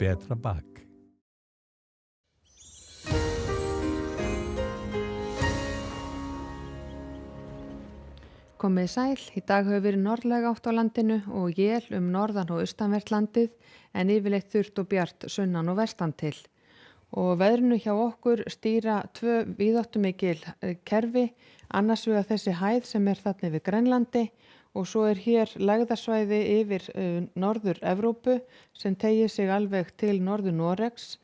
betra bak. Komið sæl, í dag hefur verið norðlæg átt á landinu og él norðan og austanvert landið en yfirleitt þurrt og bjart sunnan og vestan til. Og veðrinu hjá okkur stýra tvö víðáttumikil kerfi, annars vegar þessi hæð sem þarna við Grænlandi og svo hér lægðarsvæði yfir norður Evrópu sem teygir sig alveg til norður Noregs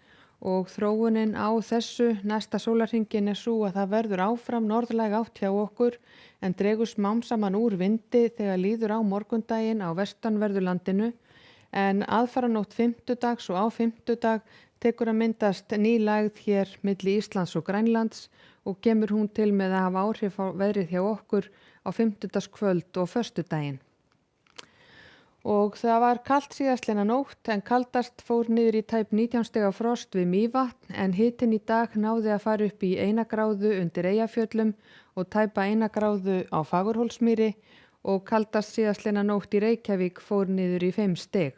og þróunin á þessu næsta sólarhringinn sú að það verður áfram norðlæg átt hjá okkur en dregur smám saman úr vindi þegar líður á morgundaginn á vestanverðu landinu en aðfaranótt fimmtudags og á fimmtudag tekur að myndast ný lægð hér milli Íslands og Grænlands og kemur hún til með að hafa áhrif á veðrið hjá okkur á fimmtudagskvöld og föstudaginn. Og það var kalt síðastliðna nótt en kaldast fór niður í tæp 19 stiga frost við Mývatn en hitinn í dag náði að fara upp í 1 gráðu undir Eyjafjöllum og tæpa 1 gráðu á Fagurhólsmýri og kaldast síðastliðna nótt í Reykjavík fór niður í 5 stig.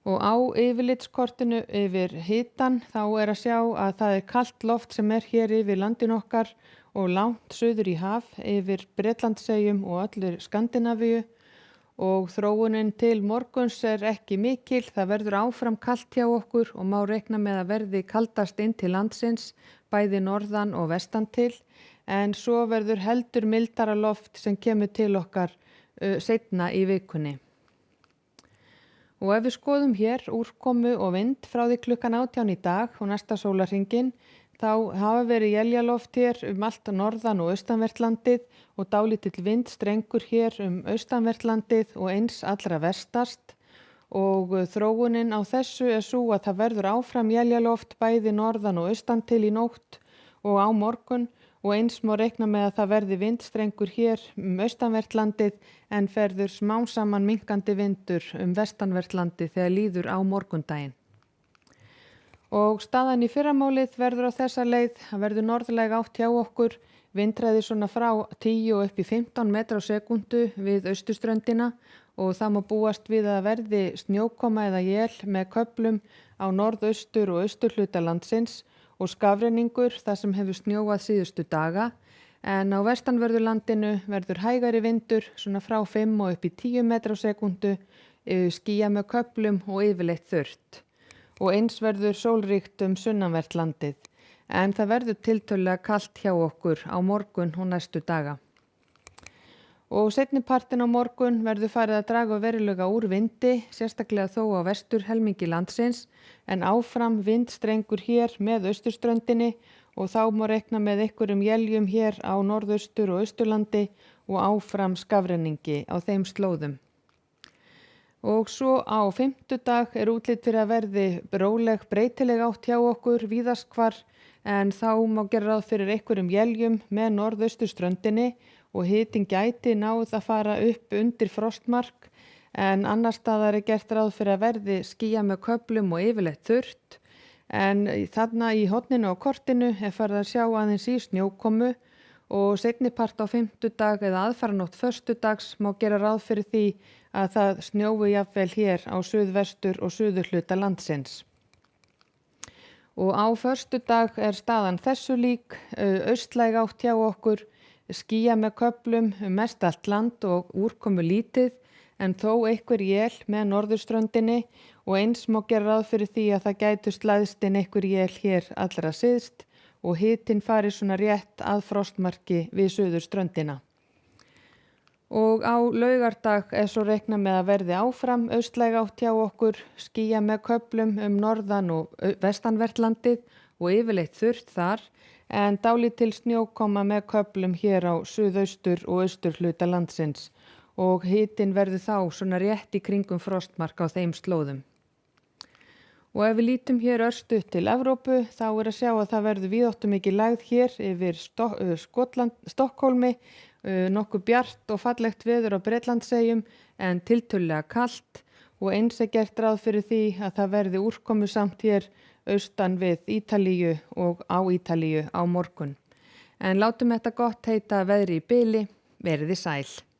Og á yfirlitskortinu yfir hitan þá að sjá að það kalt loft sem hér yfir landin okkar og langt suður í haf yfir Bretlandseyjum og öllu Skandinavíu. Og þróunin til morguns ekki mikil, það verður áfram kalt hjá okkur og má reikna með að verði kaldast inn til landsins, bæði norðan og vestan til, en svo verður heldur mildara loft sem kemur til okkar seinna í vikunni. Og ef við skoðum hér úrkomu og vind frá því klukkan 18 í dag og næsta sólarhringinn, þá hafa verið éljaloft hér allt norðan og austanvert landið og dálítill vindstrengur hér austanvert landið og eins allra vestast og þróunin á þessu sú að það verður áfram éljaloft bæði norðan og austan til í nótt og á morgun og eins má reikna með að það verði vindstrengur hér austanvert landið en ferður smám saman minnkandi vindur vestanvert landið þegar líður á morgundaginn. Og staðan í fyrramálið verður á þessa leið, það verður norðlæg átt hjá okkur, vindhraði svona frá 10 og upp í 15 metra á sekundu við austurströndina og það má búast við að verði snjókoma eða él með köflum á norðaustur og austurhluta landsins og skafrenningur þar sem hefur snjóað síðustu daga en á vestanverðu landinu verður hægari vindur svona frá 5 og upp í 10 metra á sekundu, skýjað með köflum og yfirleitt þurrt. Og eins verður sólríkt sunnanvert landið, en það verður tiltölulega kalt hjá okkur á morgun og næstu daga. Og seinnipartinn á morgun verður farið að draga verulega úr vindi, sérstaklega þó á vestur helmingi landsins, en áfram vindstrengur hér með austurströndinni og þá má reikna með einhverjum éljum hér á norðaustur og austurlandi og áfram skafrenningi á þeim slóðum. Og svo á fimmtudag útlit fyrir að verði róleg breytileg átt hjá okkur víðast hvar en þá má gera ráð fyrir einhverjum éljum með norðausturströndinni og hitinn gæti náð að fara upp undir frostmark en annars staðar gert ráð fyrir að verði skýjað með köflum og yfirleitt þurrt en þarna í horninu á kortinu farið að sjá aðeins í snjókomu og seinnipart á fimmtudag eða aðfaranótt föstudags má gera ráð fyrir því að það snjói jafnvel hér á suðvestur og suðurhluta landsins. Og á föstudag staðan þessu lík, austlæg átt hjá okkur, skýjað með köflum mest allt land og úrkomu lítið en þó einhver él með norðurströndinni og eins má gera ráð fyrir því að það gætu slæðst inn einhver él hér allra syðst og hitinn fari svona rétt að frostmarki við suðurströndina. Og á laugardag svo reikna með að verði áfram austlæg átt hjá okkur, skýjað með köflum norðan og vestanvert landið og yfirleitt þurrt þar, en dálítil snjókoma með köflum hér á suðaustur og austurhluta landsins og hitinn verður þá svona rétt í kringum frostmark á þeim slóðum. Og ef við lítum hér örstutt til Evrópu þá að sjá að það verður víðáttumikil lægð hér yfir Stokkhólmi, nokkuð bjart og fallegt veður á Bretlandseyjum en tiltölulega kalt og eins gert ráð fyrir því að það verði úrkomusamt hér austan við Ítalíu og á Ítalíu á morgun. En látum þetta gott heita veðri í bili, verið þið sæl.